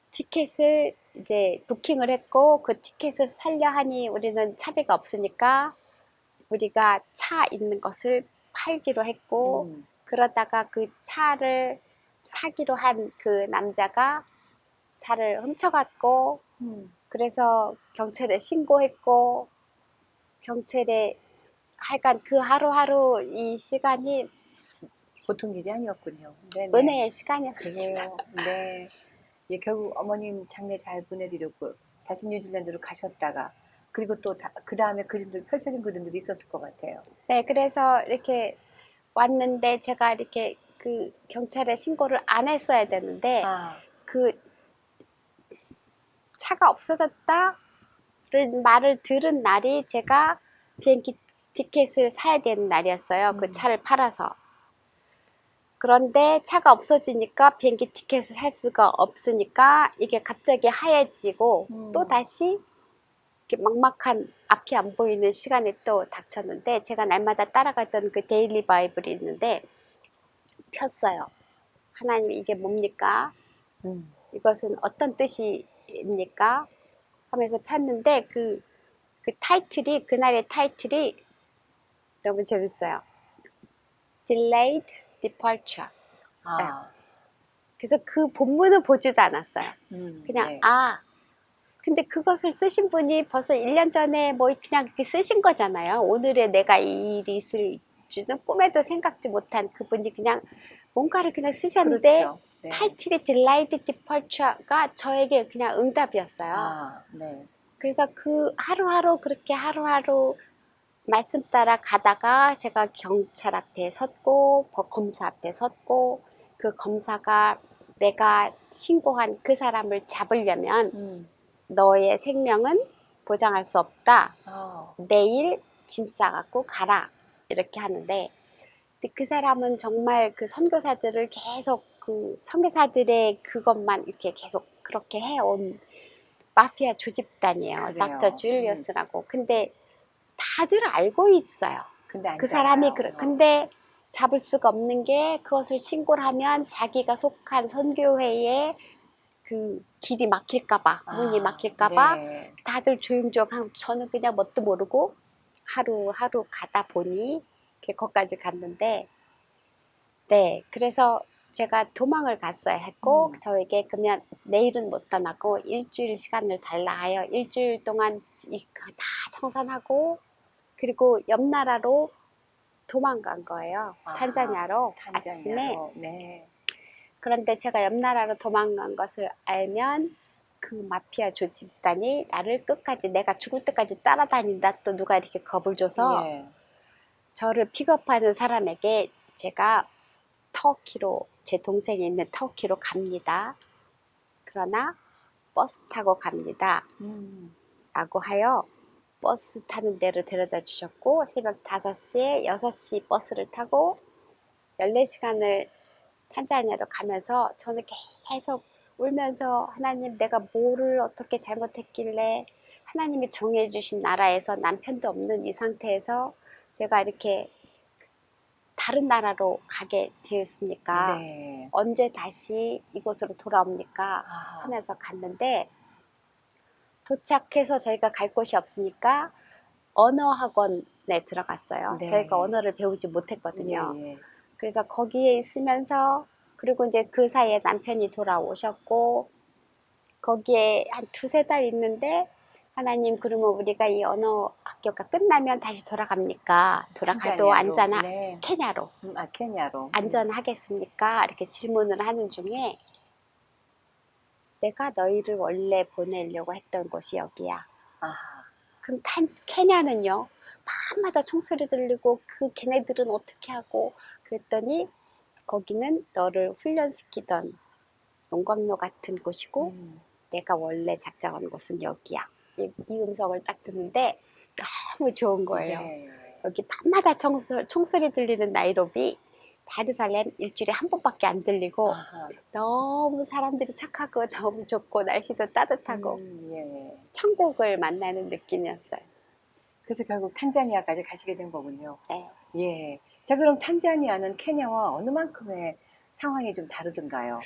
티켓을 이제 부킹을 했고 그 티켓을 살려 하니 우리는 차비가 없으니까 우리가 차 있는 것을 팔기로 했고 그러다가 그 차를 사기로 한 그 남자가 차를 훔쳐갔고 그래서 경찰에 신고했고 경찰에 하여간 그 하루하루 이 시간이 보통 일이 아니었군요. 네네. 은혜의 시간이었습니다. 그래요. 네. 예, 결국 어머님 장례 잘 보내드렸고 다시 뉴질랜드로 가셨다가 그리고 또 그 다음에 그림들 펼쳐진 그림들이 있었을 것 같아요. 네, 그래서 이렇게 왔는데 제가 이렇게 그 경찰에 신고를 안 했어야 되는데 그 차가 없어졌다는 말을 들은 날이 제가 비행기 티켓을 사야 되는 날이었어요. 그 차를 팔아서. 그런데 차가 없어지니까 비행기 티켓을 살 수가 없으니까 이게 갑자기 하얘지고 또 다시 이렇게 막막한 앞이 안 보이는 시간이 또 닥쳤는데 제가 날마다 따라가던 그 데일리 바이블이 있는데 폈어요. 하나님 이게 뭡니까? 이것은 어떤 뜻입니까? 하면서 폈는데 그 타이틀이 그날의 타이틀이 너무 재밌어요. Delayed Departure. 그래서 그 본문을 보지도 않았어요. 그냥 네. 근데 그것을 쓰신 분이 벌써 1년 전에 뭐 그냥 이렇게 쓰신 거잖아요. 오늘의 내가 이 일이 있을 줄은 꿈에도 생각지 못한 그분이 그냥 뭔가를 그냥 쓰셨는데 그렇죠. 네. 타이틀이 Delayed Departure가 저에게 그냥 응답이었어요. 네. 그래서 그 하루하루 그렇게 하루하루 말씀 따라 가다가 제가 경찰 앞에 섰고 검사 앞에 섰고 그 검사가 내가 신고한 그 사람을 잡으려면 너의 생명은 보장할 수 없다. 내일 짐 싸갖고 가라. 이렇게 하는데 그 사람은 정말 그 선교사들을 계속 그 선교사들의 그것만 이렇게 계속 그렇게 해온 마피아 조집단이에요. 닥터 줄리어스라고. 근데 다들 알고 있어요. 근데 그 사람이 근데 잡을 수가 없는 게 그것을 신고를 하면 자기가 속한 선교회에 그 길이 막힐까봐 문이 막힐까봐 네. 다들 조용조용하고 저는 그냥 뭣도 모르고 하루하루 가다 보니 거기까지 갔는데 네 그래서 제가 도망을 갔어야 했고 저에게 그러면 내일은 못 떠나고 일주일 시간을 달라 하여 일주일 동안 다 청산하고 그리고 옆 나라로 도망간 거예요. 탄자니아로 아침에. 네. 그런데 제가 옆 나라로 도망간 것을 알면 그 마피아 조직단이 나를 끝까지 내가 죽을 때까지 따라다닌다. 또 누가 이렇게 겁을 줘서 저를 픽업하는 사람에게 제가 터키로 제 동생이 있는 터키로 갑니다. 그러나 버스 타고 갑니다. 라고 하여 버스 타는 데로 데려다 주셨고 새벽 5시에 6시 버스를 타고 14시간을 탄자니아로 가면서 저는 계속 울면서 하나님 내가 뭐를 어떻게 잘못했길래 하나님이 정해 주신 나라에서 남편도 없는 이 상태에서 제가 이렇게 다른 나라로 가게 되었습니까? 네. 언제 다시 이곳으로 돌아옵니까? 하면서 갔는데 도착해서 저희가 갈 곳이 없으니까 언어학원에 들어갔어요. 네. 저희가 언어를 배우지 못했거든요. 예. 그래서 거기에 있으면서 그리고 이제 그 사이에 남편이 돌아오셨고 거기에 한 2-3달 있는데 하나님, 그러면 우리가 이 언어 학교가 끝나면 다시 돌아갑니까? 돌아가도 탄자니아로. 안전하, 네. 케냐로 케냐로. 안전하겠습니까? 이렇게 질문을 하는 중에 내가 너희를 원래 보내려고 했던 곳이 여기야. 아하. 그럼 케냐는요? 밤마다 총소리 들리고 그 걔네들은 어떻게 하고 그랬더니 거기는 너를 훈련시키던 용광로 같은 곳이고 내가 원래 작정한 곳은 여기야. 이 음성을 딱 듣는데 너무 좋은 거예요. 네. 여기 밤마다 총소리 들리는 나이로비, 다르살렘 일주일에 한 번밖에 안 들리고 아하. 너무 사람들이 착하고 너무 좋고 날씨도 따뜻하고 예. 천국을 만나는 느낌이었어요. 그래서 결국 탄자니아까지 가시게 된 거군요. 네. 예. 자, 그럼 탄자니아는 케냐와 어느 만큼의 상황이 좀 다르던가요?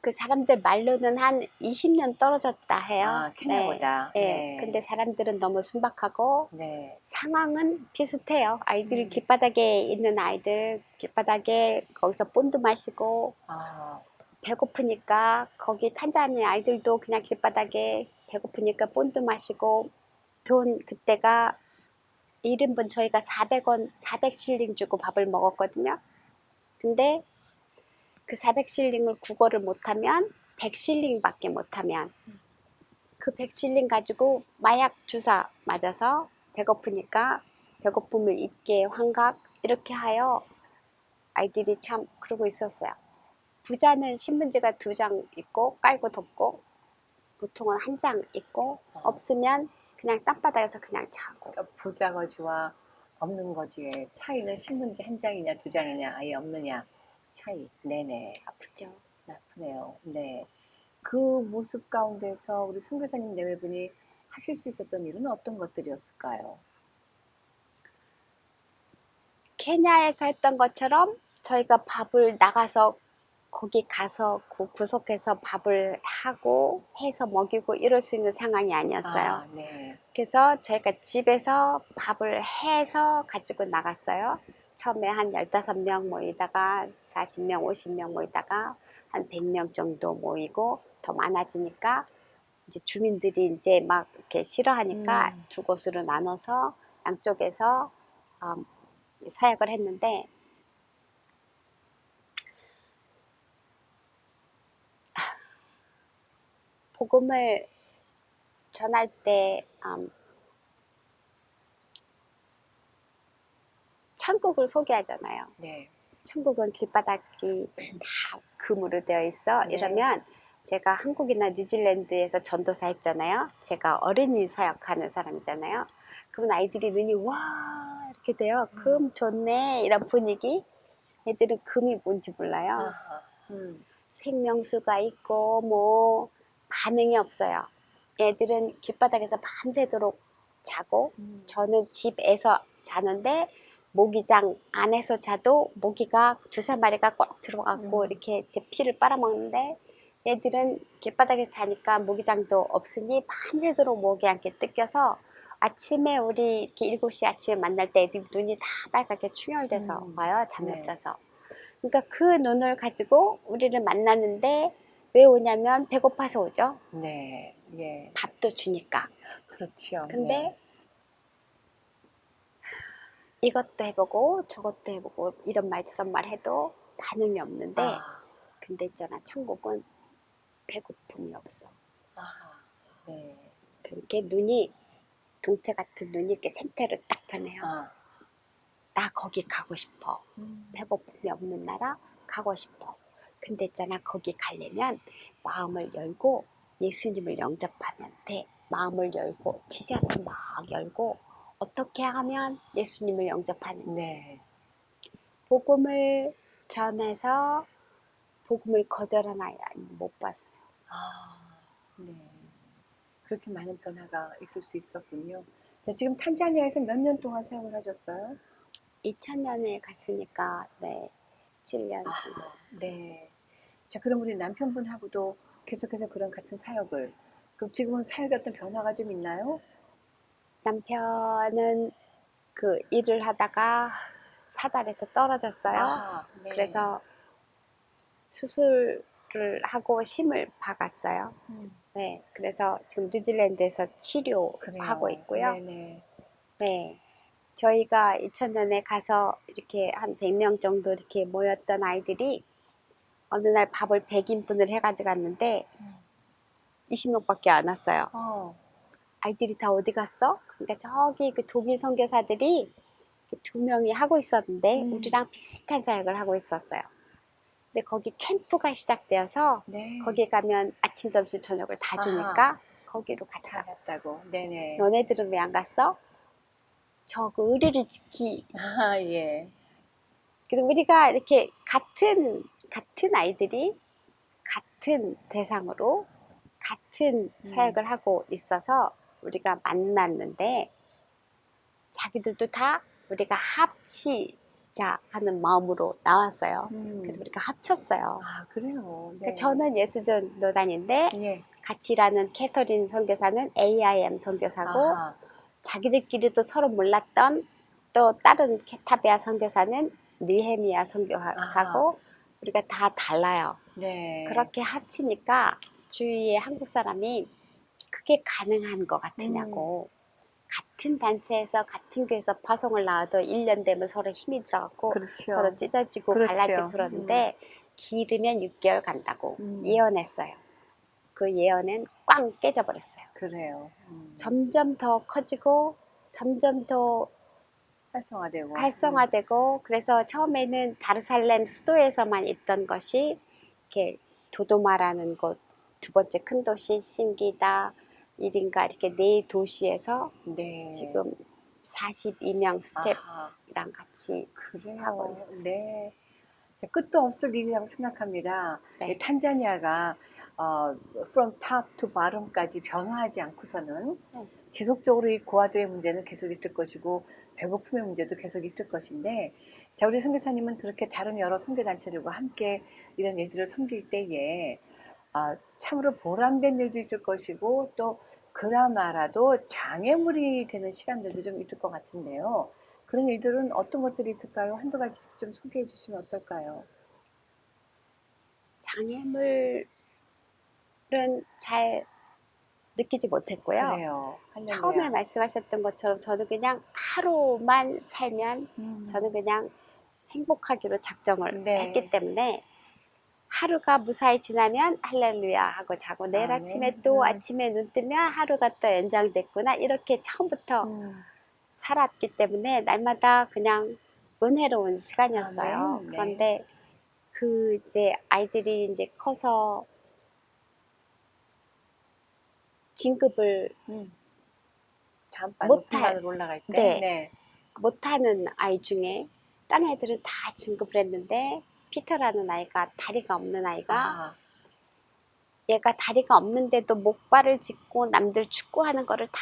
그 사람들 말로는 한 20년 떨어졌다 해요. 아, 케냐보다. 네. 네. 네. 근데 사람들은 너무 순박하고 네. 상황은 비슷해요. 아이들이 길바닥에 있는 아이들, 길바닥에 거기서 본드 마시고 아, 배고프니까 거기 탄자니아 아이들도 그냥 길바닥에 배고프니까 본드 마시고 돈 그때가 1인분 저희가 400원, 400실링 주고 밥을 먹었거든요. 근데 그 400실링을 국어를 못하면 100실링밖에 못하면 그 100실링 가지고 마약 주사 맞아서 배고프니까 배고픔을 잊게 환각 이렇게 하여 아이들이 참 그러고 있었어요. 부자는 신문지가 2장 있고 깔고 덮고 보통은 1장 있고 없으면 그냥 땅바닥에서 그냥 자고. 그러니까 부자 거지와 없는 거지의 차이는 신문지 한 장이냐 두 장이냐 아예 없느냐 차이. 네네. 아프죠. 나쁘네요. 네. 그 모습 가운데서 우리 선교사님 내외분이 하실 수 있었던 일은 어떤 것들이었을까요? 케냐에서 했던 것처럼 저희가 밥을 나가서 거기 가서 구석에서 밥을 하고 해서 먹이고 이럴 수 있는 상황이 아니었어요. 아, 네. 그래서 저희가 집에서 밥을 해서 가지고 나갔어요. 처음에 한 15명 모이다가 40명, 50명 모이다가 한 100명 정도 모이고 더 많아지니까 이제 주민들이 이제 막 이렇게 싫어하니까 두 곳으로 나눠서 양쪽에서 사역을 했는데 복음을 전할 때 천국을 소개하잖아요. 네. 천국은 길바닥이 다 금으로 되어 있어. 네. 이러면 제가 한국이나 뉴질랜드에서 전도사 했잖아요. 제가 어린이 사역하는 사람이잖아요. 그러면 아이들이 눈이 와 이렇게 돼요. 금 좋네 이런 분위기. 애들은 금이 뭔지 몰라요. 아하. 생명수가 있고 뭐 반응이 없어요. 애들은 길바닥에서 밤새도록 자고 저는 집에서 자는데 모기장 안에서 자도 모기가 2~3마리가 꽉 들어가고 이렇게 제 피를 빨아먹는데 애들은 길바닥에서 자니까 모기장도 없으니 밤새도록 모기한테 뜯겨서 아침에 우리 이렇게 7시 아침에 만날 때 애들 눈이 다 빨갛게 충혈돼서 와요. 잠 못 네. 자서. 그러니까 그 눈을 가지고 우리를 만나는데 왜 오냐면 배고파서 오죠. 네. 예. 밥도 주니까. 그렇죠. 근데 네. 이것도 해보고 저것도 해보고 이런 말 저런 말 해도 반응이 없는데 근데 있잖아 천국은 배고픔이 없어. 아하. 네. 그렇게 눈이 동태 같은 눈이 이렇게 생태를 딱 변해요. 나 거기 가고 싶어. 배고픔이 없는 나라 가고 싶어. 근데 있잖아 거기 가려면 마음을 열고 예수님을 영접하면 돼. 마음을 열고 티셔츠 막 열고 어떻게 하면 예수님을 영접하는지. 네. 복음을 전해서 복음을 거절한 아이 못 봤어요. 아, 네. 그렇게 많은 변화가 있을 수 있었군요. 자, 지금 탄자니아에서 몇 년 동안 사용을 하셨어요? 2000년에 갔으니까 네 17년 아, 정도. 네. 자, 그럼 우리 남편분하고도 계속해서 그런 같은 사역을. 그럼 지금은 사역에 어떤 변화가 좀 있나요? 남편은 그 일을 하다가 사달에서 떨어졌어요. 아, 네. 그래서 수술을 하고 심을 박았어요. 네, 그래서 지금 뉴질랜드에서 치료하고 그래요. 있고요. 네네. 네, 저희가 2000년에 가서 이렇게 한 100명 정도 이렇게 모였던 아이들이 어느 날 밥을 100인분을 해가지고 갔는데 20명밖에 안 왔어요. 아이들이 다 어디 갔어? 그러니까 저기 그 독일 선교사들이 2명이 하고 있었는데 우리랑 비슷한 사역을 하고 있었어요. 근데 거기 캠프가 시작되어서 네. 거기 가면 아침, 점심, 저녁을 다 주니까 거기로 다 갔다. 갔다고. 네네. 너네들은 왜 안 갔어? 저 그 의리를 지키. 아, 예. 그래서 우리가 이렇게 같은 아이들이 같은 대상으로 같은 사역을 하고 있어서 우리가 만났는데 자기들도 다 우리가 합치자 하는 마음으로 나왔어요. 그래서 우리가 합쳤어요. 아, 그래요. 네. 그러니까 저는 예수전도단인데 예. 같이 일하는 캐터린 선교사는 AIM 선교사고 아하. 자기들끼리도 서로 몰랐던 또 다른 케타베아 선교사는 느헤미야 선교사고 우리가 다 달라요. 네. 그렇게 합치니까 주위에 한국 사람이 그게 가능한 것 같으냐고. 같은 단체에서 같은 교회에서 파송을 나와도 1년 되면 서로 힘이 들어가고 그렇죠. 서로 찢어지고 그렇죠. 갈라지고 그러는데 길으면 6개월 간다고 예언했어요. 그 예언은 꽝 깨져버렸어요. 그래요. 점점 더 커지고 점점 더 활성화되고 그래서 처음에는 다르살렘 수도에서만 있던 것이 이렇게 도도마라는 곳, 두 번째 큰 도시 신기다, 1인가 이렇게 4도시에서 네. 지금 42명 스텝이랑 같이 하고 있어요. 네. 자, 끝도 없을 일이라고 생각합니다. 네. 탄자니아가 from top to bottom까지 변화하지 않고서는 지속적으로 이 고아들의 문제는 계속 있을 것이고 배고픔의 문제도 계속 있을 것인데, 자, 우리 선교사님은 그렇게 다른 여러 선교단체들과 함께 이런 일들을 섬길 때에 참으로 보람된 일도 있을 것이고 또 그나마라도 장애물이 되는 시간들도 좀 있을 것 같은데요. 그런 일들은 어떤 것들이 있을까요? 한두 가지씩 좀 소개해 주시면 어떨까요? 장애물은 잘 느끼지 못했고요. 그래요. 할렐루야. 처음에 말씀하셨던 것처럼 저는 그냥 하루만 살면 저는 그냥 행복하기로 작정을 네. 했기 때문에 하루가 무사히 지나면 할렐루야 하고 자고 내일 아멘. 아침에 또 아침에 눈 뜨면 하루가 또 연장됐구나 이렇게 처음부터 살았기 때문에 날마다 그냥 은혜로운 시간이었어요. 아멘. 네. 그런데 그 이제 아이들이 이제 커서 진급을 다음 반 못할- 높은 반으로 올라갈 때. 네. 네. 못하는 아이 중에 다른 애들은 다 진급을 했는데 피터라는 아이가 다리가 없는 아이가 얘가 다리가 없는데도 목발을 짚고 남들 축구하는 거를 다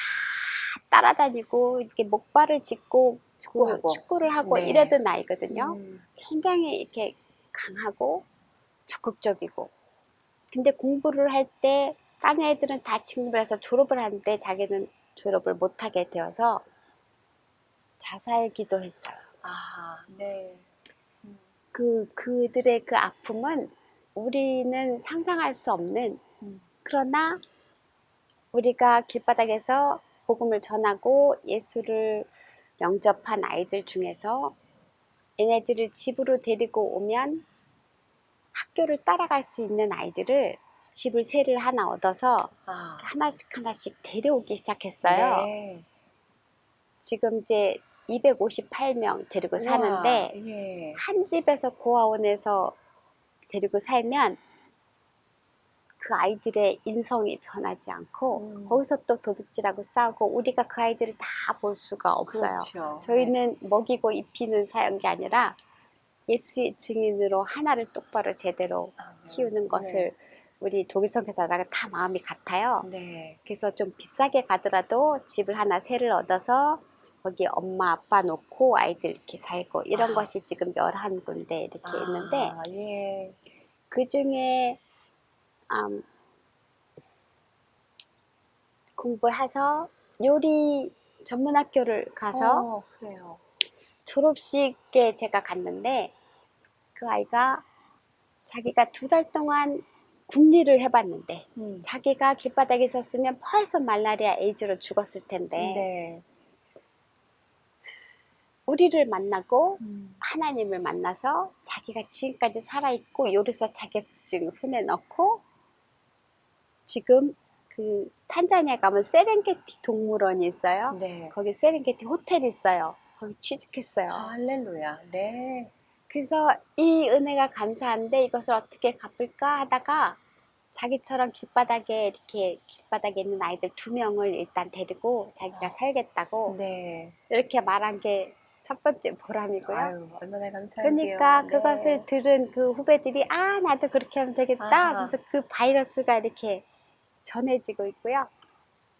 따라다니고 이렇게 목발을 짚고 축구를 하고 네. 이러던 아이거든요. 굉장히 이렇게 강하고 적극적이고 근데 공부를 할 때 다른 애들은 다 진급을 해서 졸업을 하는데 자기는 졸업을 못하게 되어서 자살 기도했어요. 네. 그들의 그 아픔은 우리는 상상할 수 없는 그러나 우리가 길바닥에서 복음을 전하고 예수를 영접한 아이들 중에서 얘네들을 집으로 데리고 오면 학교를 따라갈 수 있는 아이들을 집을 세를 하나 얻어서 하나씩 데려오기 시작했어요. 네. 지금 이제 258명 데리고 사는데 예. 한 집에서 고아원에서 데리고 살면 그 아이들의 인성이 변하지 않고 거기서 또 도둑질하고 싸우고 우리가 그 아이들을 다 볼 수가 없어요. 그렇죠. 저희는 먹이고 입히는 사역이 아니라 예수의 증인으로 하나를 똑바로 제대로 키우는 것을 우리 독일 선교사다가 다 마음이 같아요. 네. 그래서 좀 비싸게 가더라도 집을 하나 세를 얻어서 거기 엄마 아빠 놓고 아이들 이렇게 살고 이런 것이 지금 11군데 이렇게 있는데 예. 그 중에 공부해서 요리 전문 학교를 가서 그래요. 졸업식에 제가 갔는데 그 아이가 자기가 2달 동안 궁리를 해봤는데 음. 자기가 길바닥에 있었으면 벌써 말라리아 에이즈로 죽었을 텐데 네. 우리를 만나고 음. 하나님을 만나서 자기가 지금까지 살아있고 요르사 자격증 손에 넣고 지금 그 탄자니아 가면 세렝게티 동물원이 있어요. 네. 거기 세렝게티 호텔이 있어요. 거기 취직했어요. 할렐루야. 네. 그래서 이 은혜가 감사한데 이것을 어떻게 갚을까 하다가 자기처럼 길바닥에 있는 아이들 2명을 일단 데리고 자기가 살겠다고 네. 이렇게 말한 게 첫 번째 보람이고요. 아유, 얼마나 감사한지요. 그러니까 네. 그것을 들은 그 후배들이 나도 그렇게 하면 되겠다. 아하. 그래서 그 바이러스가 이렇게 전해지고 있고요.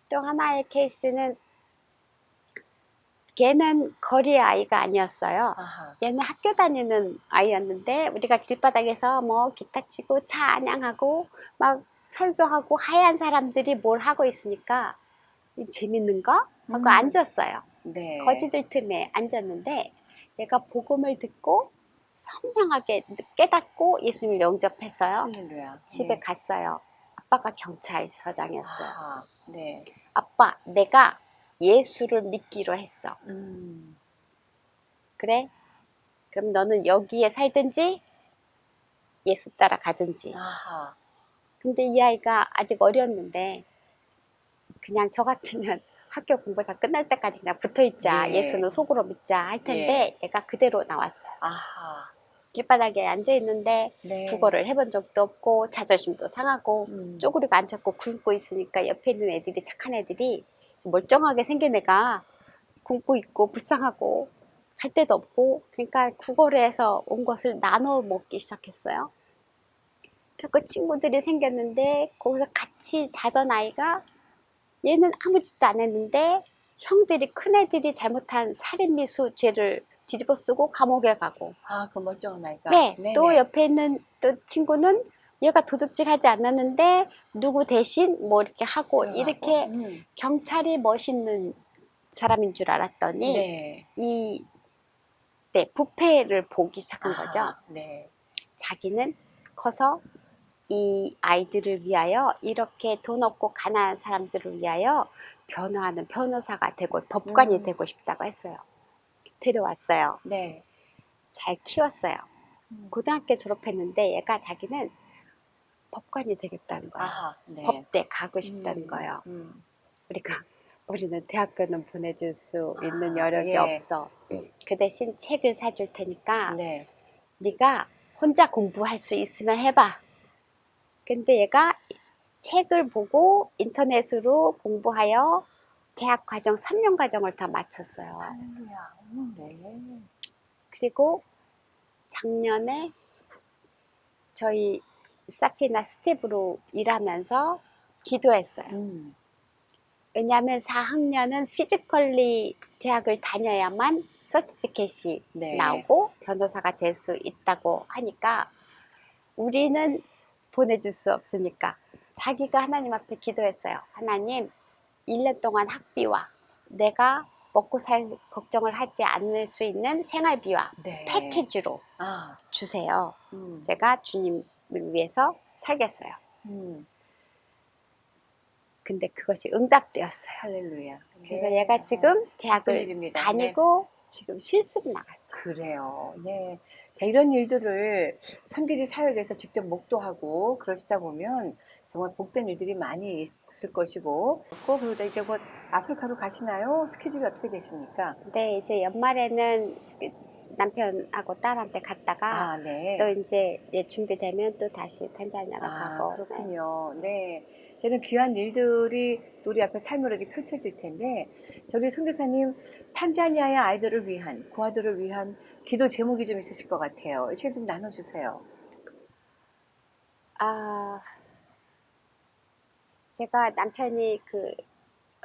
또 하나의 케이스는 걔는 거리의 아이가 아니었어요. 아하. 얘는 학교 다니는 아이였는데 우리가 길바닥에서 뭐 기타 치고 찬양하고 막 설교하고 하얀 사람들이 뭘 하고 있으니까 재밌는가? 하고 앉았어요. 네. 거지들 틈에 앉았는데 내가 복음을 듣고 선명하게 깨닫고 예수님을 영접했어요. 할렐루야. 집에 네. 갔어요. 아빠가 경찰서장이었어요. 아하. 네. 아빠, 내가 예수를 믿기로 했어. 그래? 그럼 너는 여기에 살든지 예수 따라 가든지. 아하. 근데 이 아이가 아직 어렸는데 그냥 저 같으면 학교 공부 다 끝날 때까지 그냥 붙어 있자. 예. 예수는 속으로 믿자 할 텐데 얘가 그대로 나왔어요. 아하. 길바닥에 앉아 있는데 네. 국어를 해본 적도 없고 자존심도 상하고 쪼그리고 앉았고 굶고 있으니까 옆에 있는 애들이 착한 애들이 멀쩡하게 생긴 애가 굶고 있고 불쌍하고 갈 데도 없고 그러니까 국어를 해서 온 것을 나눠 먹기 시작했어요. 그래서 친구들이 생겼는데 거기서 같이 자던 아이가 얘는 아무 짓도 안 했는데 형들이 큰애들이 잘못한 살인미수 죄를 뒤집어 쓰고 감옥에 가고 그 멀쩡한 아이가. 네, 네네. 또 옆에 있는 또 친구는 얘가 도둑질 하지 않았는데 누구 대신 뭐 이렇게 하고 들어가고. 이렇게 경찰이 멋있는 사람인 줄 알았더니 네. 네, 부패를 보기 시작한 거죠. 네. 자기는 커서 이 아이들을 위하여 이렇게 돈 없고 가난한 사람들을 위하여 변호하는 변호사가 되고 법관이 되고 싶다고 했어요. 데려왔어요. 네. 잘 키웠어요. 고등학교 졸업했는데 얘가 자기는 법관이 되겠다는 거예요. 네. 법대 가고 싶다는 거예요. 우리는 대학교는 보내줄 수 있는 여력이 예. 없어. 그 대신 책을 사줄 테니까 네. 네가 혼자 공부할 수 있으면 해봐. 근데 얘가 책을 보고 인터넷으로 공부하여 대학 과정 3년 과정을 다 마쳤어요. 할렐루야. 네. 그리고 작년에 저희 사피나 스텝으로 일하면서 기도했어요. 왜냐하면 4학년은 피지컬리 대학을 다녀야만 서티피켓이 네. 나오고 변호사가 될 수 있다고 하니까 우리는 보내줄 수 없으니까 자기가 하나님 앞에 기도했어요. 하나님, 1년 동안 학비와 내가 먹고 살 걱정을 하지 않을 수 있는 생활비와 네. 패키지로 주세요. 제가 주님을 위해서 살겠어요. 근데 그것이 응답되었어요. 할렐루야. 그래서 네. 얘가 지금 대학을 일입니다. 다니고 지금 실습 나갔어요. 그래요. 네. 자, 이런 일들을 선교지 사역에서 직접 목도하고 그러시다 보면 정말 복된 일들이 많이 있을 것이고, 그러다 이제 곧 아프리카로 가시나요? 스케줄이 어떻게 되십니까? 네, 이제 연말에는 남편하고 딸한테 갔다가 네. 또 이제 준비되면 또 다시 탄자니아로 가고. 그렇군요. 네. 저는 귀한 일들이 우리 앞에 삶으로 이렇게 펼쳐질 텐데, 저희 선교사님 탄자니아의 아이들을 위한, 고아들을 위한 기도 제목이 좀 있으실 것 같아요. 시간 좀 나눠주세요. 제가 남편이 그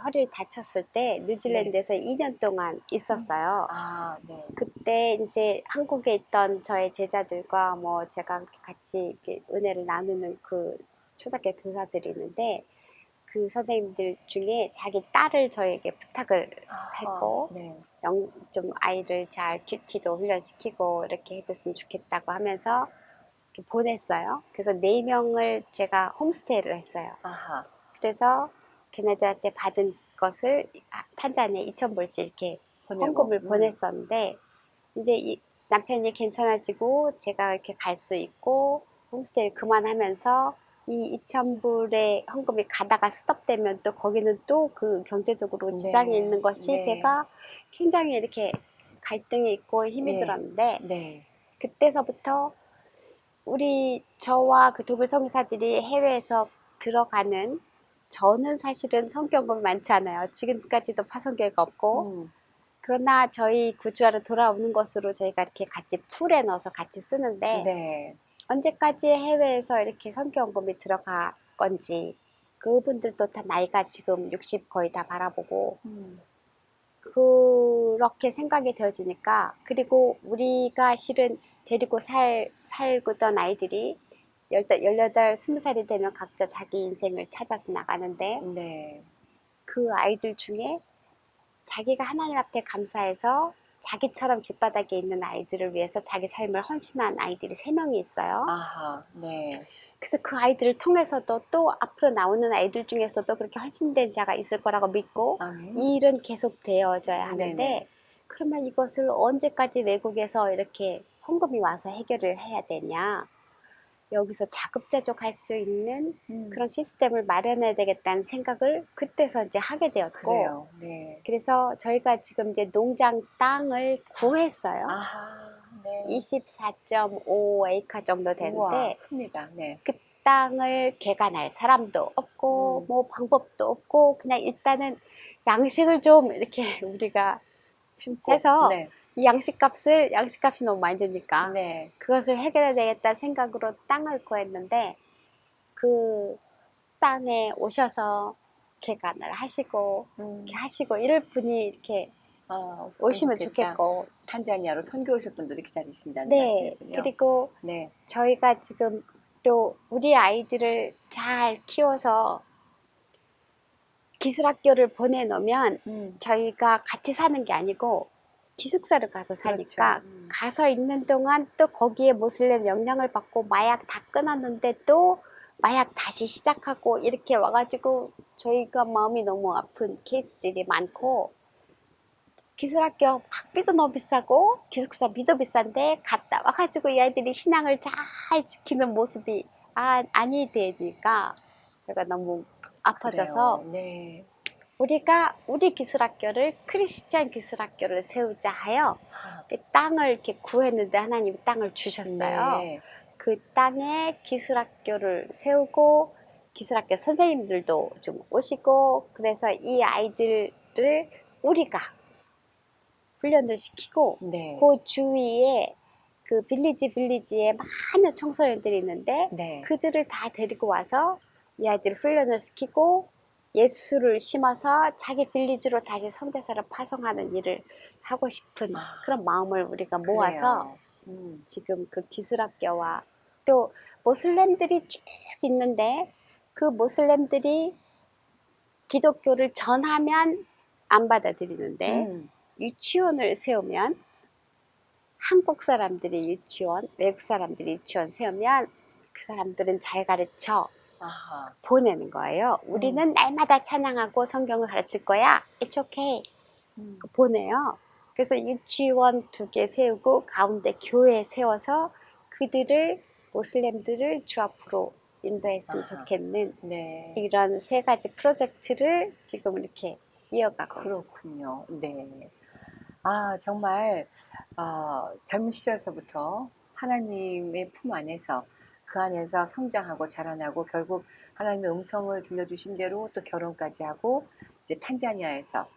허리를 다쳤을 때 뉴질랜드에서 2년 동안 있었어요. 네. 그때 이제 한국에 있던 저의 제자들과 뭐 제가 같이 이렇게 은혜를 나누는 그 초등학교 교사들이 있는데 그 선생님들 중에 자기 딸을 저에게 부탁을 했고 네. 좀 아이를 잘 큐티도 훈련시키고 이렇게 해줬으면 좋겠다고 하면서 이렇게 보냈어요. 그래서 4명을 제가 홈스테이를 했어요. 아하. 그래서 걔네들한테 받은 것을 탄자니아에 2,000불씩 이렇게 보내고. 헌금을 보냈었는데 이제 남편이 괜찮아지고 제가 이렇게 갈 수 있고 홈스테이를 그만하면서 이 2,000불의 헌금이 가다가 스톱되면 또 거기는 또 그 경제적으로 지장이 네, 있는 것이 네. 제가 굉장히 이렇게 갈등이 있고 힘이 네. 들었는데 네. 그때서부터 저와 그 독일 선교사들이 해외에서 들어가는 저는 사실은 성경험이 많지 않아요. 지금까지도 파송교회가 없고 그러나 저희 구주하러 돌아오는 것으로 저희가 이렇게 같이 풀에 넣어서 같이 쓰는데 네. 언제까지 해외에서 이렇게 선교연금이 들어갈 건지 그분들도 다 나이가 지금 60 거의 다 바라보고 그렇게 생각이 되어지니까 그리고 우리가 실은 데리고 살고던 아이들이 18, 20살이 되면 각자 자기 인생을 찾아서 나가는데 네. 그 아이들 중에 자기가 하나님 앞에 감사해서 자기처럼 길바닥에 있는 아이들을 위해서 자기 삶을 헌신한 아이들이 3명이 있어요. 아하. 네. 그래서 그 아이들을 통해서도 또 앞으로 나오는 아이들 중에서도 그렇게 헌신된 자가 있을 거라고 믿고 아멘. 이 일은 계속 되어져야 하는데 네네. 그러면 이것을 언제까지 외국에서 이렇게 헌금이 와서 해결을 해야 되냐. 여기서 자급자족할 수 있는 그런 시스템을 마련해야 되겠다는 생각을 그때서 이제 하게 되었고 그래요. 네. 그래서 저희가 지금 이제 농장 땅을 구했어요. 아하. 네. 24.5에이커 정도 우와, 되는데 큽니다. 네. 그 땅을 개간할 사람도 없고 뭐 방법도 없고 그냥 일단은 양식을 좀 이렇게 우리가 심고. 해서 네. 이 양식값이 너무 많이 드니까 네. 그것을 해결해야 되겠다는 생각으로 땅을 구했는데 그 땅에 오셔서 개간을 하시고 이렇게 하시고 이럴 분이 이렇게 오시면 좋겠고 탄자니아로 선교 오실 분들이 기다리신다는 네 말씀이군요. 그리고 네. 저희가 지금 또 우리 아이들을 잘 키워서 기술학교를 보내놓으면 저희가 같이 사는 게 아니고 기숙사를 가서 사니까 그렇죠. 가서 있는 동안 또 거기에 모슬렘 영향을 받고 마약 다 끊었는데 또 마약 다시 시작하고 이렇게 와가지고 저희가 마음이 너무 아픈 케이스들이 많고 기술학교 학비도 너무 비싸고 기숙사비도 비싼데 갔다 와가지고 이 아이들이 신앙을 잘 지키는 모습이 아니 되니까 제가 너무 아파져서 그래요. 네. 우리가 우리 기술학교를 크리스찬 기술학교를 세우자 하여 그 땅을 이렇게 구했는데 하나님이 땅을 주셨어요. 네. 그 땅에 기술학교를 세우고 기술학교 선생님들도 좀 오시고 그래서 이 아이들을 우리가 훈련을 시키고 네. 그 주위에 그 빌리지에 많은 청소년들이 있는데 네. 그들을 다 데리고 와서 이 아이들을 훈련을 시키고 예수를 심어서 자기 빌리지로 다시 선교사를 파송하는 일을 하고 싶은 그런 마음을 우리가 모아서 지금 그 기술학교와 또 모슬렘들이 쭉 있는데 그 모슬렘들이 기독교를 전하면 안 받아들이는데 유치원을 세우면 한국 사람들이 유치원, 외국 사람들이 유치원 세우면 그 사람들은 잘 가르쳐 아하. 보내는 거예요. 우리는 날마다 찬양하고 성경을 가르칠 거야. It's okay. 보내요. 그래서 유치원 2개 세우고 가운데 교회 세워서 그들을 모슬렘들을 주 앞으로 인도했으면 아하. 좋겠는 네. 이런 3가지 프로젝트를 지금 이렇게 이어가고 있어요. 그렇군요. 네. 아, 정말 젊은 시절서부터 하나님의 품 안에서 그 안에서 성장하고 자라나고 결국 하나님의 음성을 들려주신 대로 또 결혼까지 하고 이제 탄자니아에서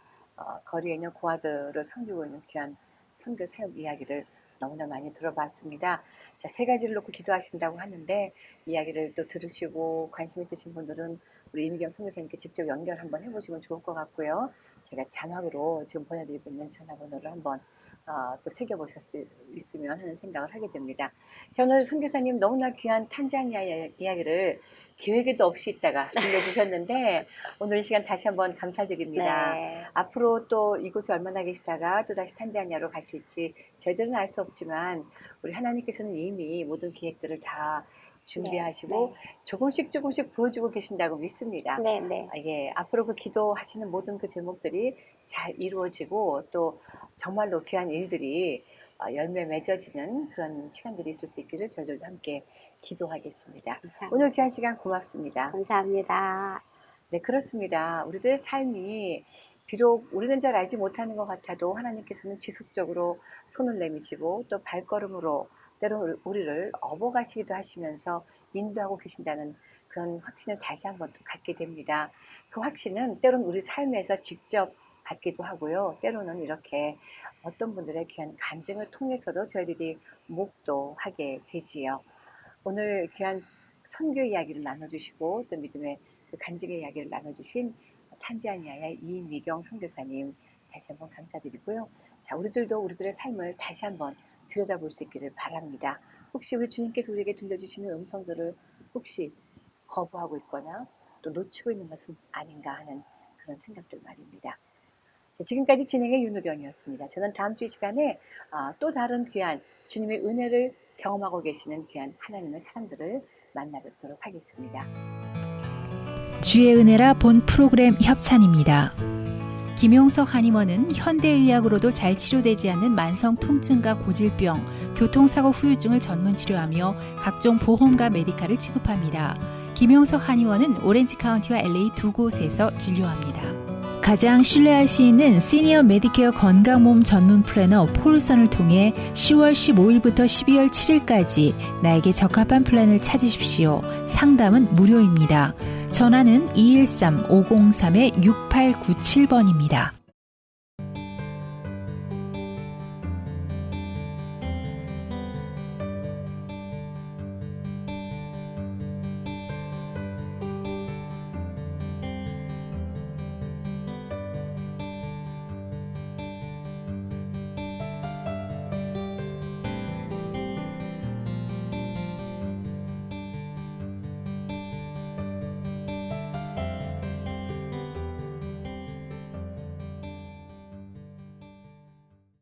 거리에 있는 고아들을 섬기고 있는 귀한 선교 사역 이야기를 너무나 많이 들어봤습니다. 자, 3가지를 놓고 기도하신다고 하는데 이야기를 또 들으시고 관심 있으신 분들은 우리 이미경 선교사님께 직접 연결 한번 해보시면 좋을 것 같고요. 제가 자막으로 지금 보내드리고 있는 전화번호를 한번 또 새겨보셨으면 하는 생각을 하게 됩니다. 자, 오늘 선교사님 너무나 귀한 탄자니아 이야기를 계획에도 없이 있다가 들려주셨는데 오늘 이 시간 다시 한번 감사드립니다. 네. 앞으로 또 이곳에 얼마나 계시다가 또 다시 탄자니아로 가실지 저희들은 알 수 없지만 우리 하나님께서는 이미 모든 계획들을 다 준비하시고 조금씩 보여주고 계신다고 믿습니다. 네, 네. 예, 앞으로 그 기도하시는 모든 그 제목들이 잘 이루어지고 또 정말로 귀한 일들이 열매 맺어지는 그런 시간들이 있을 수 있기를 저희들도 함께 기도하겠습니다. 감사합니다. 오늘 귀한 시간 고맙습니다. 감사합니다. 네, 그렇습니다. 우리들의 삶이 비록 우리는 잘 알지 못하는 것 같아도 하나님께서는 지속적으로 손을 내미시고 또 발걸음으로 때로는 우리를 업어가시기도 하시면서 인도하고 계신다는 그런 확신을 다시 한번 또 갖게 됩니다. 그 확신은 때로는 우리 삶에서 직접 받기도 하고요. 때로는 이렇게 어떤 분들의 귀한 간증을 통해서도 저희들이 묵도하게 되지요. 오늘 귀한 선교 이야기를 나눠주시고 또 믿음의 그 간증의 이야기를 나눠주신 탄자니아의 이미경 선교사님 다시 한번 감사드리고요. 자, 우리들도 우리들의 삶을 다시 한번 들여다볼 수 있기를 바랍니다. 혹시 우리 주님께서 우리에게 들려주시는 음성들을 혹시 거부하고 있거나 또 놓치고 있는 것은 아닌가 하는 그런 생각들 말입니다. 자, 지금까지 진행의 윤우경이었습니다. 저는 다음 주 이 시간에 또 다른 귀한 주님의 은혜를 경험하고 계시는 귀한 하나님의 사람들을 만나 뵙도록 하겠습니다. 주의 은혜라 본 프로그램 협찬입니다. 김용석 한의원은 현대의학으로도 잘 치료되지 않는 만성 통증과 고질병, 교통사고 후유증을 전문 치료하며 각종 보험과 메디칼을 지급합니다. 김용석 한의원은 오렌지 카운티와 LA 두 곳에서 진료합니다. 가장 신뢰할 수 있는 시니어 메디케어 건강몸 전문 플래너 폴선을 통해 10월 15일부터 12월 7일까지 나에게 적합한 플랜을 찾으십시오. 상담은 무료입니다. 전화는 213-503-6897번입니다.